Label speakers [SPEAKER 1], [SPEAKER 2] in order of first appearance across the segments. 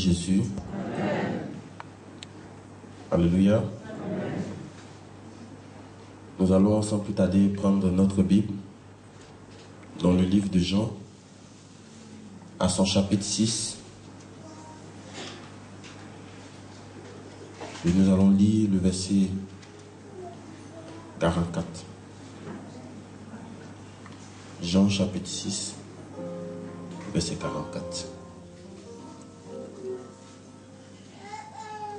[SPEAKER 1] Jésus. Alléluia. Nous allons sans plus tarder prendre notre Bible dans le livre de Jean, à son chapitre 6. Et nous allons lire le verset 44. Jean chapitre 6, verset 44.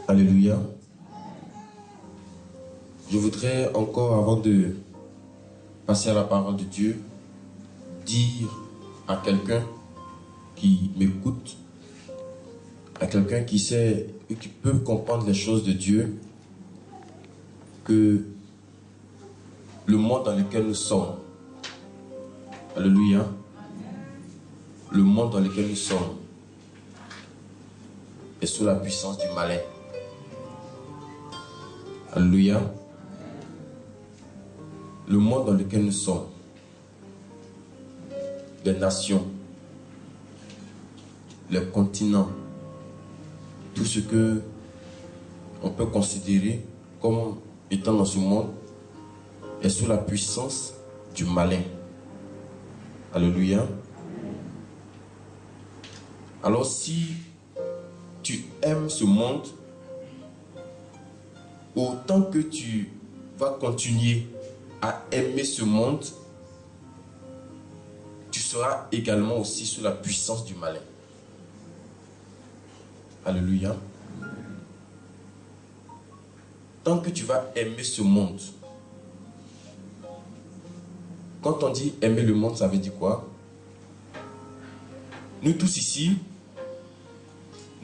[SPEAKER 1] Alléluia. Je voudrais encore, avant de passer à la parole de Dieu, dire à quelqu'un qui m'écoute, à quelqu'un qui sait et qui peut comprendre les choses de Dieu, que le monde dans lequel nous sommes, alléluia, le monde dans lequel nous sommes est sous la puissance du malin. Alléluia. Le monde dans lequel nous sommes, les nations, les continents, tout ce que on peut considérer comme étant dans ce monde est sous la puissance du malin. Alléluia. Alors si tu aimes ce monde, autant que tu vas continuer à aimer ce monde, tu seras également aussi sous la puissance du malin. Alléluia. Tant que tu vas aimer ce monde, quand on dit aimer le monde, ça veut dire quoi? Nous tous ici,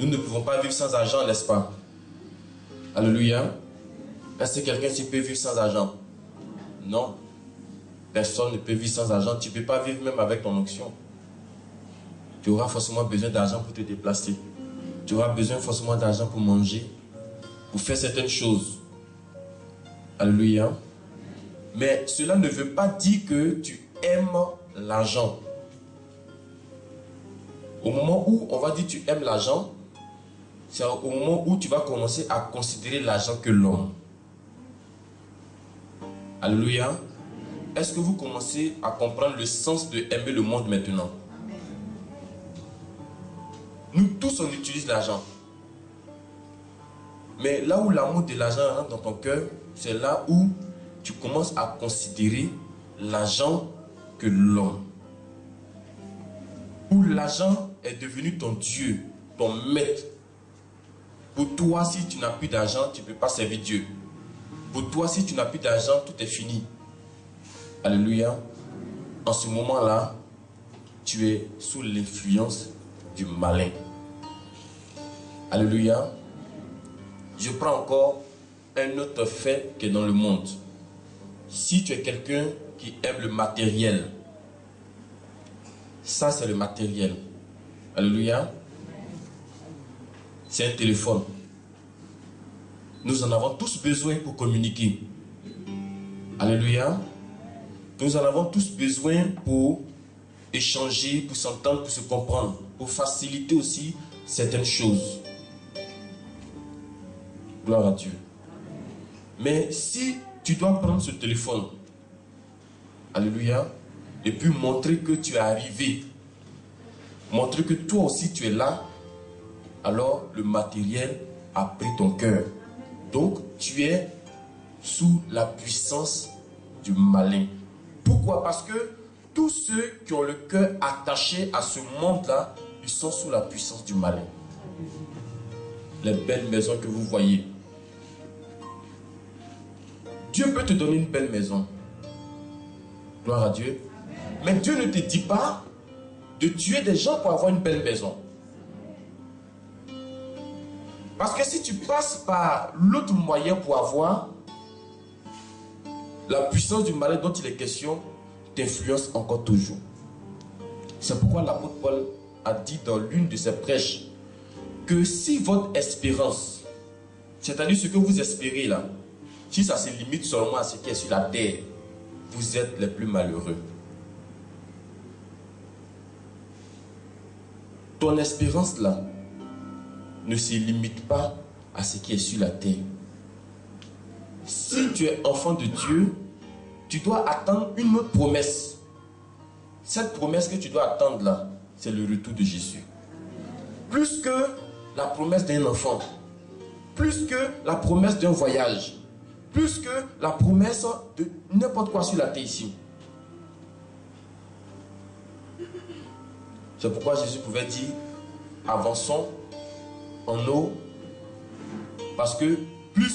[SPEAKER 1] nous ne pouvons pas vivre sans argent, n'est-ce pas? Alléluia. Est-ce que quelqu'un ici peut vivre sans argent? Non. Personne ne peut vivre sans argent. Tu ne peux pas vivre même avec ton onction. Tu auras forcément besoin d'argent pour te déplacer. Tu auras besoin forcément d'argent pour manger, pour faire certaines choses. Alléluia. Mais cela ne veut pas dire que tu aimes l'argent. Au moment où on va dire tu aimes l'argent, c'est au moment où tu vas commencer à considérer l'argent que l'homme. Alléluia. Est-ce que vous commencez à comprendre le sens de aimer le monde maintenant? Nous tous, on utilise l'argent. Mais là où l'amour de l'argent rentre dans ton cœur, c'est là où tu commences à considérer l'argent que l'homme. Où l'argent est devenu ton Dieu, ton maître. Pour toi, si tu n'as plus d'argent, tu ne peux pas servir Dieu. Pour toi, si tu n'as plus d'argent, tout est fini. Alléluia. En ce moment-là, tu es sous l'influence du malin. Alléluia. Je prends encore un autre fait qui est dans le monde. Si tu es quelqu'un qui aime le matériel, ça c'est le matériel. Alléluia. C'est un téléphone. Nous en avons tous besoin pour communiquer. Alléluia. Nous en avons tous besoin pour échanger, pour s'entendre, pour se comprendre, pour faciliter aussi certaines choses. Gloire à Dieu. Mais si tu dois prendre ce téléphone, alléluia, et puis montrer que tu es arrivé, montrer que toi aussi tu es là, alors le matériel a pris ton cœur. Donc tu es sous la puissance du malin. Pourquoi? Parce que tous ceux qui ont le cœur attaché à ce monde-là, ils sont sous la puissance du malin. Les belles maisons que vous voyez. Dieu peut te donner une belle maison. Gloire à Dieu. Mais Dieu ne te dit pas de tuer des gens pour avoir une belle maison. Parce que si tu passes par l'autre moyen pour avoir, la puissance du malin dont il est question t'influence encore toujours. C'est pourquoi l'apôtre Paul a dit dans l'une de ses prêches que si votre espérance, c'est-à-dire ce que vous espérez là, si ça se limite seulement à ce qui est sur la terre, vous êtes les plus malheureux. Ton espérance là, ne se limite pas à ce qui est sur la terre. Si tu es enfant de Dieu, tu dois attendre une autre promesse. Cette promesse que tu dois attendre là, c'est le retour de Jésus. Plus que la promesse d'un enfant, plus que la promesse d'un voyage, plus que la promesse de n'importe quoi sur la terre ici. C'est pourquoi Jésus pouvait dire, avançons en eau, parce que plus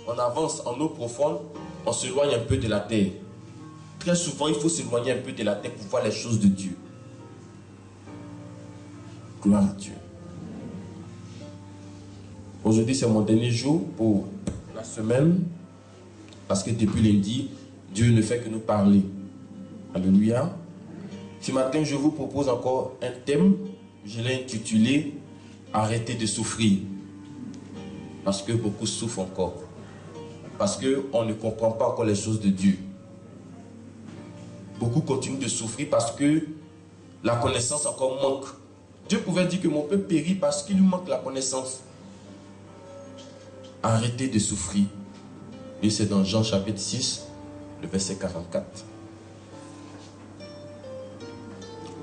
[SPEAKER 1] on avance en eau profonde, on s'éloigne un peu de la terre. Très souvent, il faut s'éloigner un peu de la terre pour voir les choses de Dieu. Gloire à Dieu. Aujourd'hui, c'est mon dernier jour pour la semaine, parce que depuis lundi, Dieu ne fait que nous parler. Alléluia. Ce matin, je vous propose encore un thème. Je l'ai intitulé « Arrêtez de souffrir ». Parce que beaucoup souffrent encore. Parce qu'on ne comprend pas encore les choses de Dieu. Beaucoup continuent de souffrir parce que la connaissance encore manque. Dieu pouvait dire que mon peuple périt parce qu'il lui manque la connaissance. Arrêtez de souffrir. Et c'est dans Jean chapitre 6, le verset 44.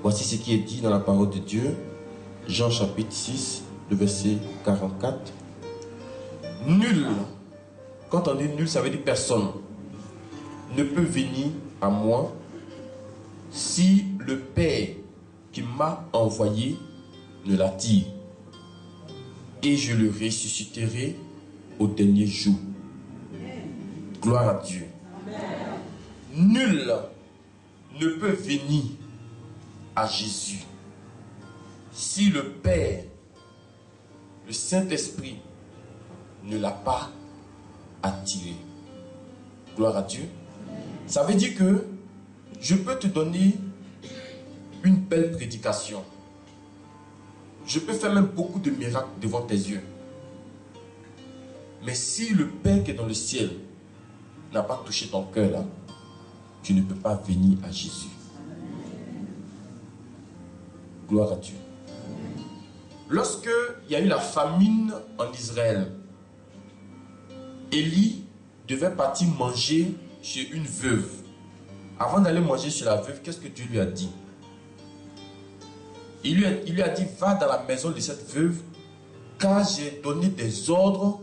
[SPEAKER 1] Voici ce qui est dit dans la parole de Dieu. Jean chapitre 6, le verset 44. Nul, quand on dit nul, ça veut dire personne, ne peut venir à moi si le Père qui m'a envoyé ne l'attire. Et je le ressusciterai au dernier jour. Gloire à Dieu. Nul ne peut venir à Jésus si le Père, le Saint-Esprit, ne l'a pas attiré. Gloire à Dieu. Ça veut dire que je peux te donner une belle prédication. Je peux faire même beaucoup de miracles devant tes yeux. Mais si le Père qui est dans le ciel n'a pas touché ton cœur là, tu ne peux pas venir à Jésus. Gloire à Dieu. Lorsque il y a eu la famine en Israël, Élie devait partir manger chez une veuve. Avant d'aller manger chez la veuve, qu'est-ce que Dieu lui a dit? Il lui a dit, va dans la maison de cette veuve, car j'ai donné des ordres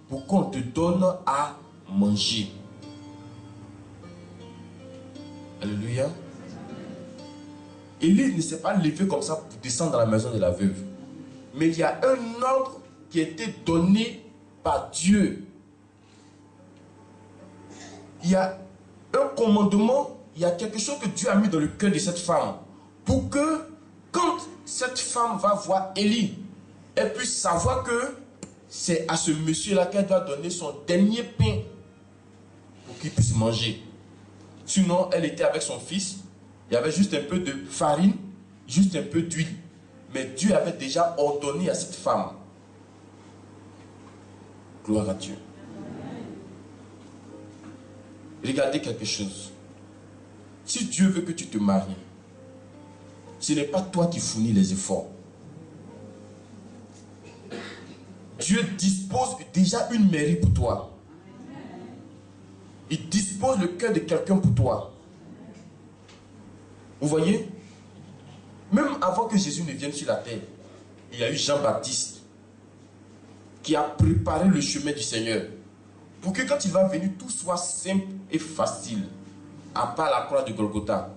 [SPEAKER 1] pour qu'on te donne à manger. Alléluia. Élie ne s'est pas levé comme ça pour descendre dans la maison de la veuve. Mais il y a un ordre qui a été donné par Dieu. Il y a un commandement, il y a quelque chose que Dieu a mis dans le cœur de cette femme. Pour que, quand cette femme va voir Élie, elle puisse savoir que c'est à ce monsieur-là qu'elle doit donner son dernier pain pour qu'il puisse manger. Sinon, elle était avec son fils, il y avait juste un peu de farine, juste un peu d'huile. Mais Dieu avait déjà ordonné à cette femme. Gloire à Dieu. Regardez quelque chose. Si Dieu veut que tu te maries, ce n'est pas toi qui fournis les efforts. Dieu dispose déjà une mairie pour toi. Il dispose le cœur de quelqu'un pour toi. Vous voyez? Même avant que Jésus ne vienne sur la terre, il y a eu Jean-Baptiste qui a préparé le chemin du Seigneur. Pour que quand il va venir, tout soit simple et facile. À part la croix de Golgotha.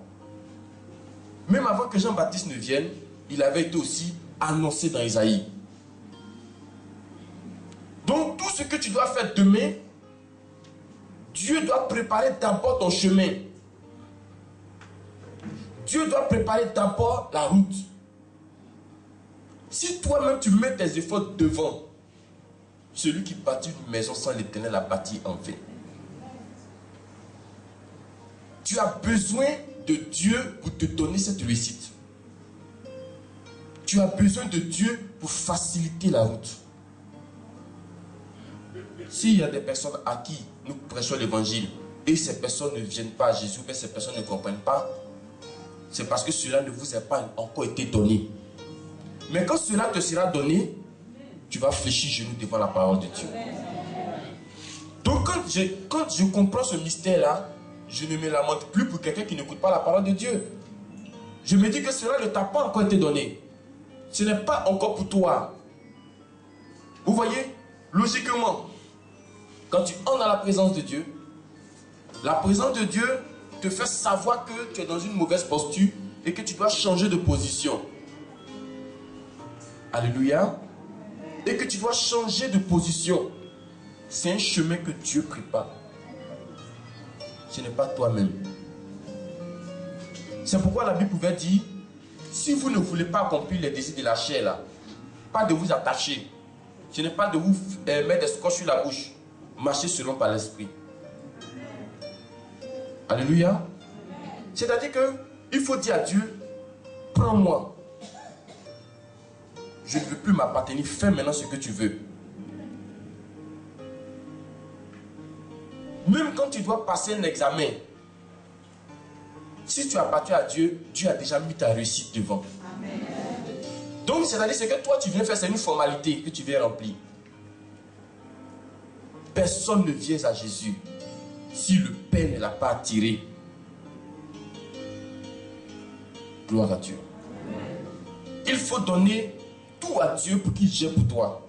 [SPEAKER 1] Même avant que Jean-Baptiste ne vienne, il avait été aussi annoncé dans Isaïe. Donc tout ce que tu dois faire demain, Dieu doit préparer d'abord ton chemin. Dieu doit préparer d'abord la route. Si toi-même tu mets tes efforts devant, celui qui bâtit une maison sans l'Éternel la bâtit en vain. Tu as besoin de Dieu pour te donner cette réussite. Tu as besoin de Dieu pour faciliter la route. S'il y a des personnes à qui nous prêchons l'évangile et ces personnes ne viennent pas à Jésus, mais ces personnes ne comprennent pas, c'est parce que cela ne vous a pas encore été donné. Mais quand cela te sera donné, tu vas fléchir genoux devant la parole de Dieu. Donc quand je comprends ce mystère-là, je ne me lamente plus pour quelqu'un qui n'écoute pas la parole de Dieu. Je me dis que cela ne t'a pas encore été donné. Ce n'est pas encore pour toi. Vous voyez, logiquement, quand tu entres dans la présence de Dieu, la présence de Dieu te fait savoir que tu es dans une mauvaise posture et que tu dois changer de position. Alléluia. Et que tu dois changer de position. C'est un chemin que Dieu prépare. Ce n'est pas toi-même. C'est pourquoi la Bible pouvait dire, si vous ne voulez pas accomplir les désirs de la chair, là, pas de vous attacher. Ce n'est pas de vous mettre des scotch sur la bouche. Marchez selon par l'esprit. Alléluia. C'est-à-dire que il faut dire à Dieu, prends-moi. Je ne veux plus m'appartenir. Fais maintenant ce que tu veux. Même quand tu dois passer un examen, si tu appartiens à Dieu, Dieu a déjà mis ta réussite devant. Amen. Donc, c'est-à-dire ce que toi tu viens faire, c'est une formalité que tu viens remplir. Personne ne vient à Jésus si le Père ne l'a pas attiré. Gloire à Dieu. Il faut donner tout à Dieu pour qu'il gère pour toi.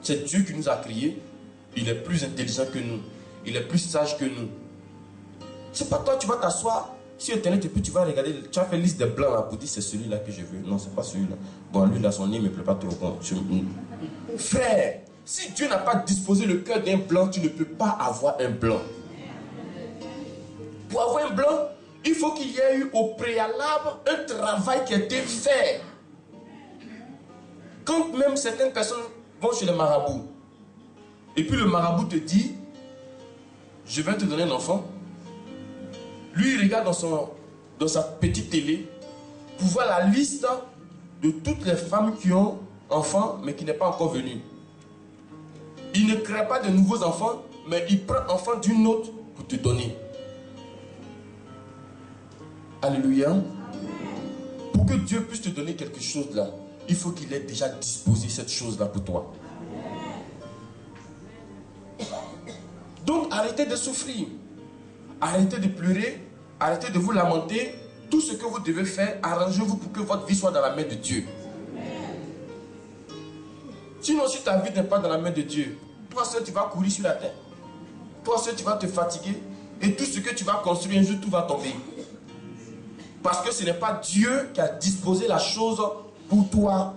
[SPEAKER 1] C'est Dieu qui nous a créés. Il est plus intelligent que nous. Il est plus sage que nous. C'est pas toi, tu vas t'asseoir sur Internet et puis tu vas regarder, tu vas faire liste des blancs là pour dire c'est celui-là que je veux. Non, c'est pas celui-là. Bon, lui là, son nez ne me plaît pas trop. Bon, frère, si Dieu n'a pas disposé le cœur d'un blanc, tu ne peux pas avoir un blanc. Pour avoir un blanc, il faut qu'il y ait eu au préalable un travail qui a été fait. Quand même certaines personnes vont chez le marabout, et puis le marabout te dit, je vais te donner un enfant. Lui, il regarde dans sa petite télé pour voir la liste de toutes les femmes qui ont enfants, mais qui n'est pas encore venue. Il ne crée pas de nouveaux enfants, mais il prend enfant d'une autre pour te donner. Alléluia. Pour que Dieu puisse te donner quelque chose là, il faut qu'il ait déjà disposé cette chose là pour toi. Donc arrêtez de souffrir. Arrêtez de pleurer. Arrêtez de vous lamenter. Tout ce que vous devez faire, arrangez-vous pour que votre vie soit dans la main de Dieu. Sinon, si ta vie n'est pas dans la main de Dieu, toi seul tu vas courir sur la terre. Toi seul tu vas te fatiguer. Et tout ce que tu vas construire un jour, tout va tomber. Parce que ce n'est pas Dieu qui a disposé la chose pour toi.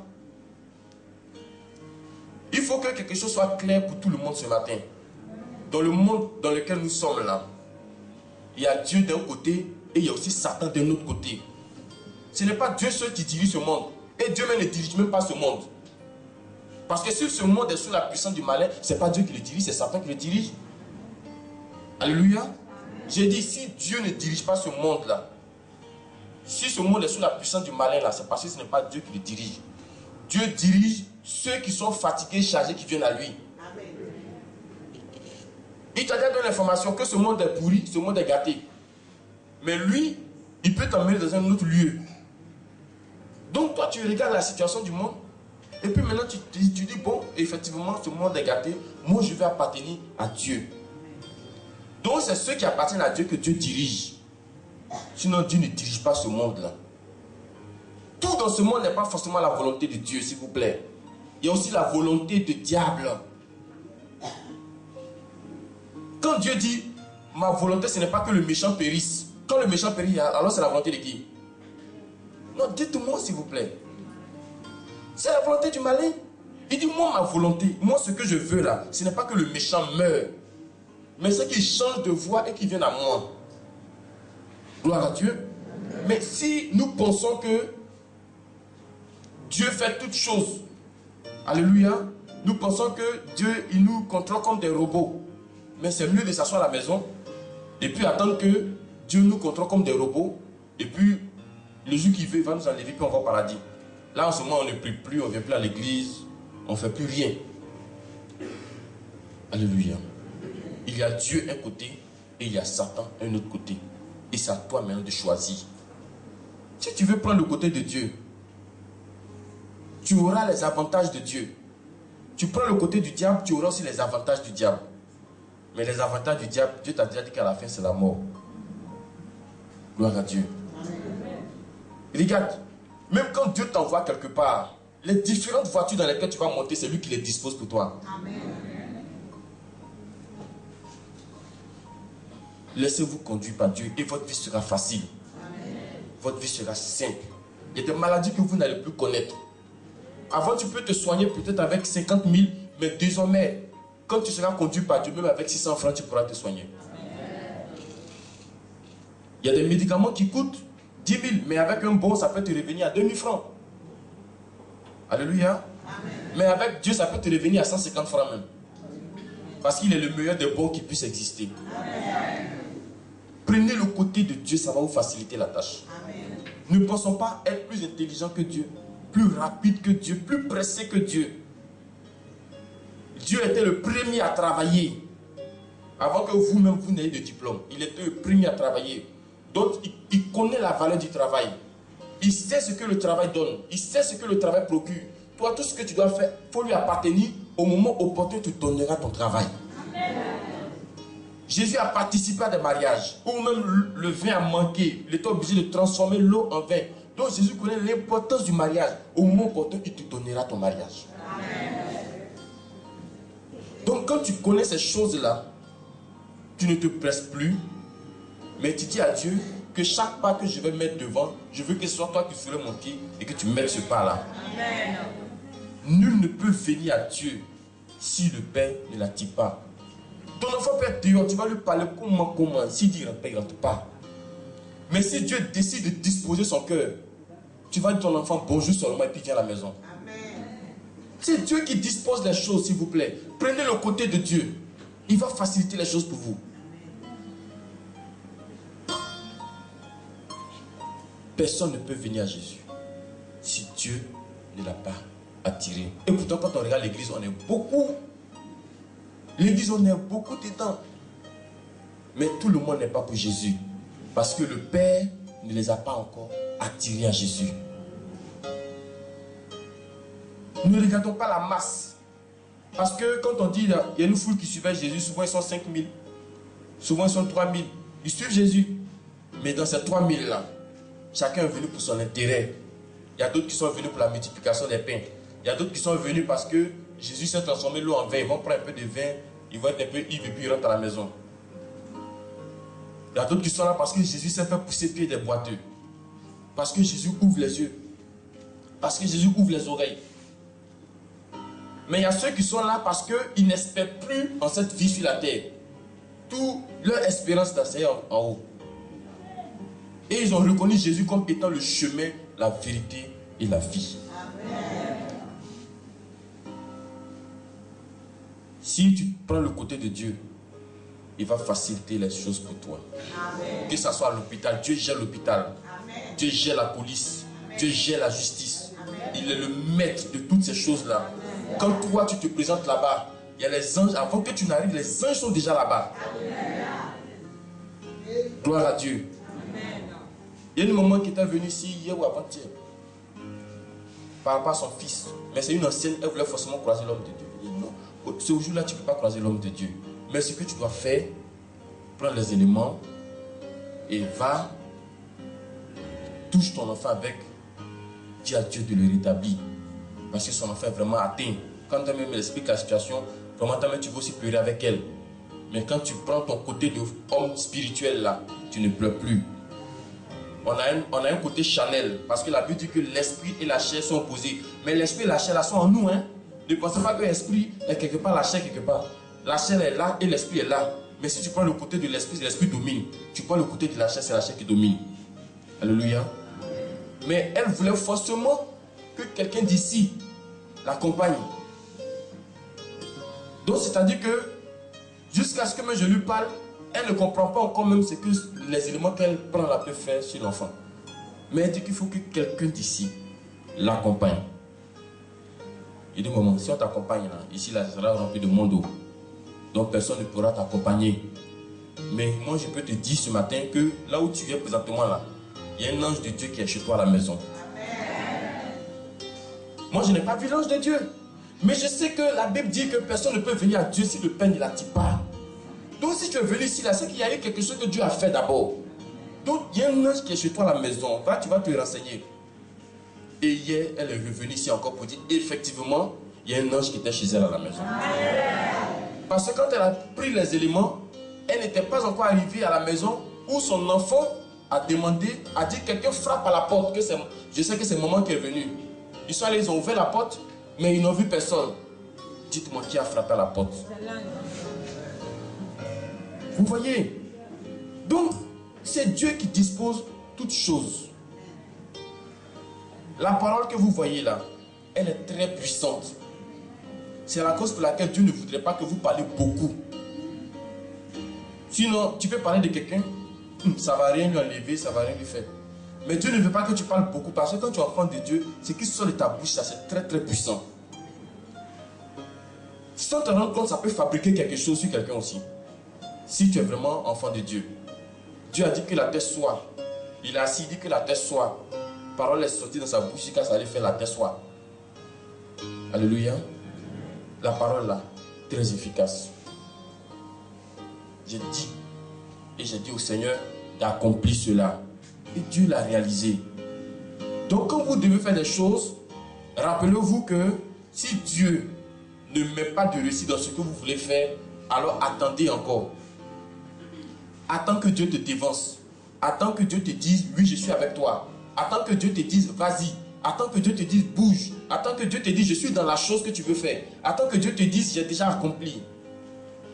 [SPEAKER 1] Il faut que quelque chose soit clair pour tout le monde ce matin. Dans le monde dans lequel nous sommes là, il y a Dieu d'un côté et il y a aussi Satan d'un autre côté. Ce n'est pas Dieu seul qui dirige ce monde. Et Dieu même ne dirige même pas ce monde. Parce que si ce monde est sous la puissance du malin, ce n'est pas Dieu qui le dirige, c'est Satan qui le dirige. Alléluia. J'ai dit, si Dieu ne dirige pas ce monde-là, si ce monde est sous la puissance du malin là, c'est parce que ce n'est pas Dieu qui le dirige. Dieu dirige ceux qui sont fatigués, chargés, qui viennent à lui. Amen. Il t'a déjà donné l'information que ce monde est pourri, ce monde est gâté. Mais lui, il peut t'emmener dans un autre lieu. Donc toi, tu regardes la situation du monde. Et puis maintenant, tu dis, bon, effectivement, ce monde est gâté. Moi, je vais appartenir à Dieu. Donc c'est ceux qui appartiennent à Dieu que Dieu dirige. Sinon, Dieu ne dirige pas ce monde-là. Tout dans ce monde n'est pas forcément la volonté de Dieu, s'il vous plaît. Il y a aussi la volonté du diable. Quand Dieu dit, ma volonté, ce n'est pas que le méchant périsse. Quand le méchant périt, alors c'est la volonté de qui? Non, dites-moi, s'il vous plaît. C'est la volonté du malin. Il dit, moi, ma volonté, moi, ce que je veux là, ce n'est pas que le méchant meure, mais c'est qu'il change de voie et qu'il vienne à moi. Gloire à Dieu. Mais si nous pensons que Dieu fait toutes choses, alléluia, nous pensons que Dieu, il nous contrôle comme des robots. Mais c'est mieux de s'asseoir à la maison et puis attendre que Dieu nous contrôle comme des robots. Et puis, le jour qu'il veut, il va nous enlever, puis on va au paradis. Là, en ce moment, on ne prie plus, on ne vient plus à l'église, on ne fait plus rien. Alléluia. Il y a Dieu un côté et il y a Satan un autre côté. Et c'est à toi maintenant de choisir. Si tu veux prendre le côté de Dieu, tu auras les avantages de Dieu. Tu prends le côté du diable, tu auras aussi les avantages du diable. Mais les avantages du diable, Dieu t'a déjà dit qu'à la fin, c'est la mort. Gloire à Dieu. Regarde, même quand Dieu t'envoie quelque part, les différentes voitures dans lesquelles tu vas monter, c'est lui qui les dispose pour toi. Amen. Laissez-vous conduire par Dieu et votre vie sera facile. Amen. Votre vie sera simple. Il y a des maladies que vous n'allez plus connaître. Avant, tu peux te soigner peut-être avec 50 000, mais désormais, quand tu seras conduit par Dieu, même avec 600 francs, tu pourras te soigner. Amen. Il y a des médicaments qui coûtent 10 000, mais avec un bon, ça peut te revenir à 2 000 francs. Alléluia. Amen. Mais avec Dieu, ça peut te revenir à 150 francs même. Parce qu'il est le meilleur des bons qui puisse exister. Amen. Prenez le côté de Dieu, ça va vous faciliter la tâche. Amen. Ne pensons pas être plus intelligent que Dieu, plus rapide que Dieu, plus pressé que Dieu. Dieu était le premier à travailler. Avant que vous-même, vous n'ayez de diplôme. Il était le premier à travailler. Donc, il connaît la valeur du travail. Il sait ce que le travail donne. Il sait ce que le travail procure. Toi, tout ce que tu dois faire, il faut lui appartenir. Au moment opportun, tu donneras ton travail. Amen. Jésus a participé à des mariages où même le vin a manqué. Il était obligé de transformer l'eau en vin. Donc, Jésus connaît l'importance du mariage. Au moment opportun, il te donnera ton mariage. Amen. Donc, quand tu connais ces choses-là, tu ne te presses plus. Mais tu dis à Dieu que chaque pas que je vais mettre devant, je veux que ce soit toi qui ferais mon pied et que tu mettes ce pas-là. Amen. Nul ne peut venir à Dieu si le Père ne l'attire pas. Ton enfant peut être dehors, tu vas lui parler comment. S'il dit il ne rentre pas. Mais si Dieu décide de disposer son cœur, tu vas dire à ton enfant bonjour seulement et puis viens à la maison. Amen. C'est Dieu qui dispose les choses, s'il vous plaît. Prenez le côté de Dieu. Il va faciliter les choses pour vous. Personne ne peut venir à Jésus si Dieu ne l'a pas attiré. Et pourtant, quand on regarde l'église, on est beaucoup. L'église, on est beaucoup dedans. Mais tout le monde n'est pas pour Jésus. Parce que le Père ne les a pas encore attirés à Jésus. Ne regardons pas la masse. Parce que quand on dit, il y a une foule qui suivait Jésus, souvent ils sont 5 000. Souvent ils sont 3 000. Ils suivent Jésus. Mais dans ces 3 000 là, chacun est venu pour son intérêt. Il y a d'autres qui sont venus pour la multiplication des pains. Il y a d'autres qui sont venus parce que Jésus s'est transformé l'eau en vin. Ils vont prendre un peu de vin, ils vont être un peu ivres et puis ils rentrent à la maison. Il y a d'autres qui sont là parce que Jésus s'est fait pousser pied des boiteux. Parce que Jésus ouvre les yeux. Parce que Jésus ouvre les oreilles. Mais il y a ceux qui sont là parce qu'ils n'espèrent plus en cette vie sur la terre. Toute leur espérance c'est en haut. Et ils ont reconnu Jésus comme étant le chemin, la vérité et la vie. Amen. Si tu prends le côté de Dieu, il va faciliter les choses pour toi. Amen. Que ce soit à l'hôpital, Dieu gère l'hôpital. Dieu gère la police. Amen. Dieu gère la justice. Amen. Il est le maître de toutes ces choses-là. Quand toi tu te présentes là-bas, il y a les anges, avant que tu n'arrives, les anges sont déjà là-bas. Gloire à Dieu. Il y a une maman qui était venue ici hier ou avant-hier par rapport à son fils. Mais c'est une ancienne, elle voulait forcément croiser l'homme de Dieu. Elle dit non, ce jour-là, tu ne peux pas croiser l'homme de Dieu. Mais ce que tu dois faire, prends les éléments et va, touche ton enfant avec, dis à Dieu de le rétablir. Parce que son enfant est vraiment atteint. Quand toi-même elle explique la situation, vraiment toi-même tu vas aussi pleurer avec elle. Mais quand tu prends ton côté d'homme spirituel là, tu ne pleures plus. On a un côté charnel, parce que la Bible dit que l'esprit et la chair sont opposés. Mais l'esprit et la chair là sont en nous. Hein. Ne pensez pas que l'esprit est quelque part, la chair quelque part. La chair est là et l'esprit est là. Mais si tu prends le côté de l'esprit, l'esprit domine. Tu prends le côté de la chair, c'est la chair qui domine. Alléluia. Mais elle voulait forcément que quelqu'un d'ici l'accompagne. Donc c'est-à-dire que jusqu'à ce que je lui parle, elle ne comprend pas encore même ce que les éléments qu'elle prend là peut faire sur l'enfant. Mais elle dit qu'il faut que quelqu'un d'ici l'accompagne. Il dit, maman, si on t'accompagne là, ici là, ça sera rempli de monde. Donc personne ne pourra t'accompagner. Mais moi je peux te dire ce matin que là où tu es présentement là, il y a un ange de Dieu qui est chez toi à la maison. Moi, je n'ai pas vu l'ange de Dieu. Mais je sais que la Bible dit que personne ne peut venir à Dieu si le Père ne l'attire pas. Donc, si tu es venu ici, là, c'est qu'il y a eu quelque chose que Dieu a fait d'abord. Donc, il y a un ange qui est chez toi à la maison. Va, tu vas te renseigner. Et hier, elle est revenue ici encore pour dire, effectivement, il y a un ange qui était chez elle à la maison. Parce que quand elle a pris les éléments, elle n'était pas encore arrivée à la maison où son enfant a demandé, a dit, quelqu'un frappe à la porte. Je sais que c'est maman qui est venue. Ils sont allés, ils ont ouvert la porte, mais ils n'ont vu personne. Dites-moi qui a frappé à la porte. Vous voyez? Donc, c'est Dieu qui dispose toutes choses. La parole que vous voyez là, elle est très puissante. C'est la cause pour laquelle Dieu ne voudrait pas que vous parlez beaucoup. Sinon, tu peux parler de quelqu'un, ça ne va rien lui enlever, ça ne va rien lui faire. Mais Dieu ne veut pas que tu parles beaucoup, parce que quand tu es enfant de Dieu, ce qui sort de ta bouche, ça c'est très très puissant. Sans te rendre compte, ça peut fabriquer quelque chose sur quelqu'un aussi. Si tu es vraiment enfant de Dieu. Dieu a dit que la terre soit. Il a assis, dit que la terre soit. La parole est sortie dans sa bouche, quand ça allait faire la terre soit. Alléluia. La parole là, très efficace. J'ai dit, et j'ai dit au Seigneur d'accomplir cela. Et Dieu l'a réalisé. Donc quand vous devez faire des choses, rappelez-vous que si Dieu ne met pas de réussite dans ce que vous voulez faire, alors attendez encore. Attends que Dieu te dévance. Attends que Dieu te dise, oui, je suis avec toi. Attends que Dieu te dise, vas-y. Attends que Dieu te dise, bouge. Attends que Dieu te dise, je suis dans la chose que tu veux faire. Attends que Dieu te dise, j'ai déjà accompli.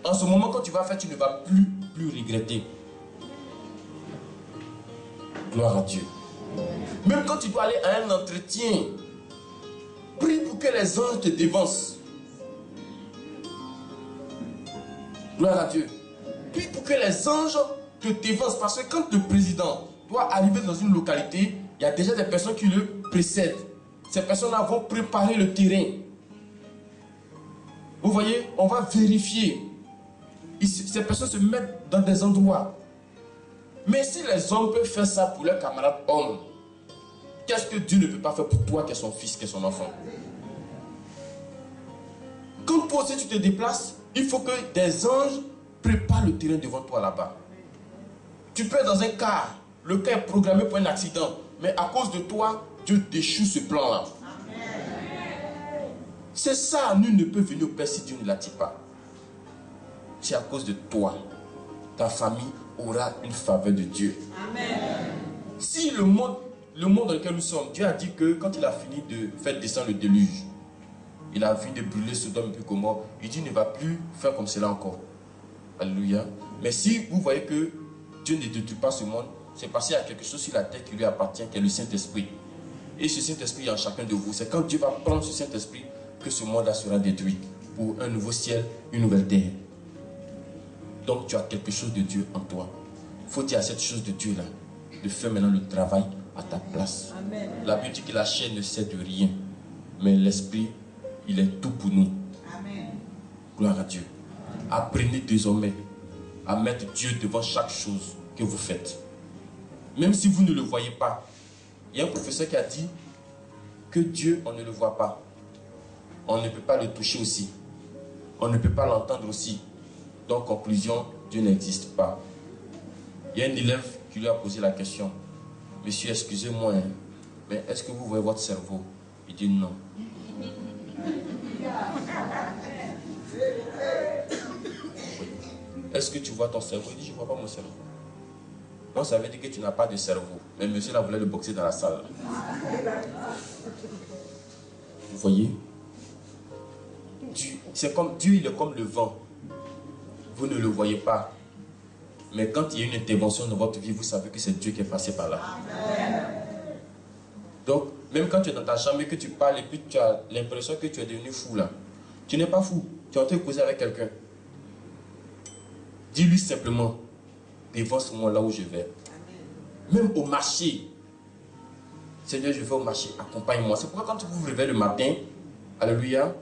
[SPEAKER 1] En ce moment, quand tu vas faire, tu ne vas plus regretter. Gloire à Dieu. Même quand tu dois aller à un entretien, prie pour que les anges te dévancent. Gloire à Dieu. Prie pour que les anges te dévancent. Parce que quand le président doit arriver dans une localité, il y a déjà des personnes qui le précèdent. Ces personnes-là vont préparer le terrain. Vous voyez, on va vérifier. Ces personnes se mettent dans des endroits. Mais si les hommes peuvent faire ça pour leurs camarades hommes, qu'est-ce que Dieu ne peut pas faire pour toi qui es son fils, qui est son enfant? Quand toi aussi tu te déplaces, il faut que des anges préparent le terrain devant toi là-bas. Tu peux être dans un car, le car est programmé pour un accident, mais à cause de toi, Dieu déchoue ce plan-là. C'est ça, nul ne peut venir au Père si Dieu ne l'attire pas. C'est à cause de toi. Ta famille aura une faveur de Dieu. Amen. Si le monde dans lequel nous sommes, Dieu a dit que quand il a fini de faire descendre le déluge, il a fini de brûler Sodome et Gomorrhe, il dit ne va plus faire comme cela encore. Alléluia. Mais si vous voyez que Dieu ne détruit pas ce monde, c'est parce qu'il y a quelque chose sur la terre qui lui appartient, qui est le Saint-Esprit. Et ce Saint-Esprit est en chacun de vous. C'est quand Dieu va prendre ce Saint-Esprit que ce monde-là sera détruit pour un nouveau ciel, une nouvelle terre. Donc tu as quelque chose de Dieu en toi. Faut dire à cette chose de Dieu là de faire maintenant le travail à ta place. Amen. La Bible dit que la chair ne sait de rien, mais l'esprit, il est tout pour nous. Amen. Gloire à Dieu. Apprenez désormais à mettre Dieu devant chaque chose que vous faites. Même si vous ne le voyez pas. Il y a un professeur qui a dit que Dieu, on ne le voit pas. On ne peut pas le toucher aussi. On ne peut pas l'entendre aussi. Donc, conclusion, Dieu n'existe pas. Il y a un élève qui lui a posé la question. Monsieur, excusez-moi, hein, mais est-ce que vous voyez votre cerveau? Il dit non. Est-ce que tu vois ton cerveau? Il dit, je ne vois pas mon cerveau. Donc, ça veut dire que tu n'as pas de cerveau. Mais monsieur là voulait le boxer dans la salle. Vous voyez? C'est comme Dieu, il est comme le vent. Vous ne le voyez pas. Mais quand il y a une intervention dans votre vie, vous savez que c'est Dieu qui est passé par là. Amen. Donc, même quand tu es dans ta chambre et que tu parles et puis tu as l'impression que tu es devenu fou là. Tu n'es pas fou. Tu es en train de causer avec quelqu'un. Dis-lui simplement, dévance-moi là où je vais. Amen. Même au marché. Seigneur, je vais au marché, accompagne-moi. C'est pourquoi quand vous vous réveillez le matin, alléluia,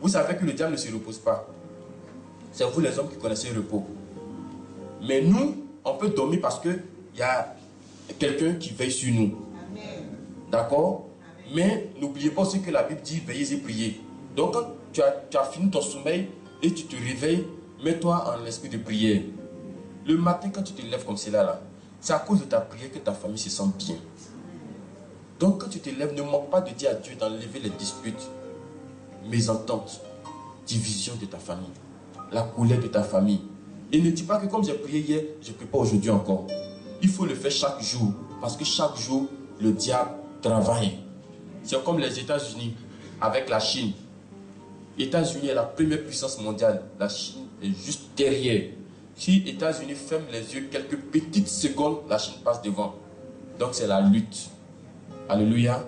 [SPEAKER 1] vous savez que le diable ne se repose pas. C'est vous les hommes qui connaissez le repos. Mais nous, on peut dormir parce qu'il y a quelqu'un qui veille sur nous. D'accord? Mais n'oubliez pas aussi que la Bible dit veillez et priez. Donc quand tu as fini ton sommeil et tu te réveilles, mets-toi en esprit de prière. Le matin quand tu te lèves comme cela là, c'est à cause de ta prière que ta famille se sent bien. Donc quand tu te lèves, ne manque pas de dire à Dieu d'enlever les disputes, mésententes, division de ta famille, la colère de ta famille. Et ne dis pas que comme j'ai prié hier, je ne prie pas aujourd'hui encore. Il faut le faire chaque jour, parce que chaque jour, le diable travaille. C'est comme les États-Unis avec la Chine. Les États-Unis est la première puissance mondiale. La Chine est juste derrière. Si les États-Unis ferment les yeux quelques petites secondes, la Chine passe devant. Donc c'est la lutte. Alléluia.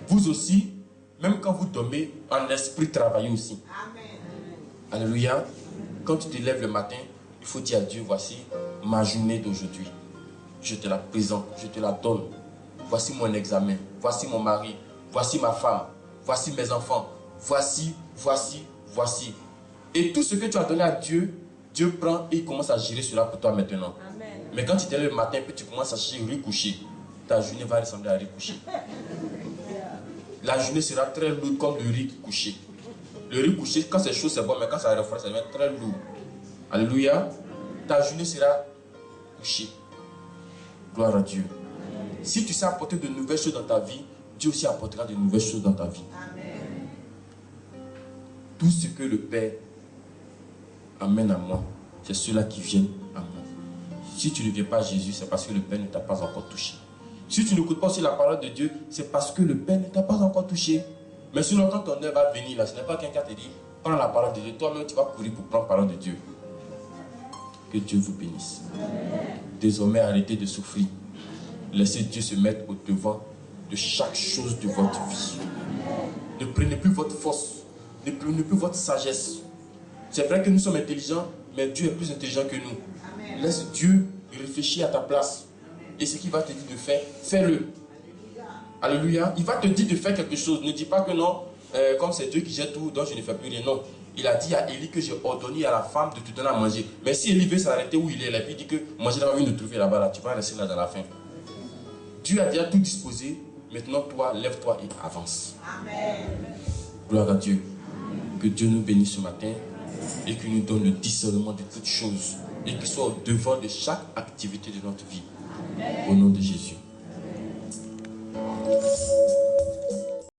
[SPEAKER 1] Vous aussi, même quand vous dormez, en esprit travaillez aussi. Amen. Alléluia. Quand tu te lèves le matin, il faut dire à Dieu, voici ma journée d'aujourd'hui. Je te la présente, je te la donne. Voici mon examen, voici mon mari, voici ma femme, voici mes enfants, voici. Et tout ce que tu as donné à Dieu, Dieu prend et il commence à gérer cela pour toi maintenant. Amen. Mais quand tu te lèves le matin et tu commences à chercher riz couché, ta journée va ressembler à riz couché. La journée sera très lourde comme le riz couché. Le riz couché, quand c'est chaud, c'est bon, mais quand ça refroidit, ça devient très lourd. Alléluia. Ta journée sera couchée. Gloire à Dieu. Si tu sais apporter de nouvelles choses dans ta vie, Dieu aussi apportera de nouvelles choses dans ta vie. Amen. Tout ce que le Père amène à moi, c'est ceux-là qui viennent à moi. Si tu ne viens pas à Jésus, c'est parce que le Père ne t'a pas encore touché. Si tu n'écoutes pas aussi la parole de Dieu, c'est parce que le Père ne t'a pas encore touché. Mais sinon, quand ton heure va venir, là, ce n'est pas quelqu'un qui te dit, prends la parole de Dieu. Toi-même, tu vas courir pour prendre la parole de Dieu. Que Dieu vous bénisse. Désormais, arrêtez de souffrir. Laissez Dieu se mettre au devant de chaque chose de votre vie. Ne prenez plus votre force. Ne prenez plus votre sagesse. C'est vrai que nous sommes intelligents, mais Dieu est plus intelligent que nous. Amen. Laisse Dieu réfléchir à ta place. Et ce qu'il va te dire de faire, fais-le. Alléluia. Il va te dire de faire quelque chose. Ne dis pas que non, comme c'est Dieu qui gère tout, donc je ne fais plus rien. Non. Il a dit à Élie que j'ai ordonné à la femme de te donner à manger. Mais si Élie veut s'arrêter où il est, puis il dit que manger va venir nous trouver là-bas, là, tu vas rester là dans la faim. Dieu a déjà tout disposé. Maintenant, toi, lève-toi et avance. Amen. Gloire à Dieu. Que Dieu nous bénisse ce matin et qu'il nous donne le discernement de toutes choses et qu'il soit au devant de chaque activité de notre vie. Amen. Au nom de Jésus.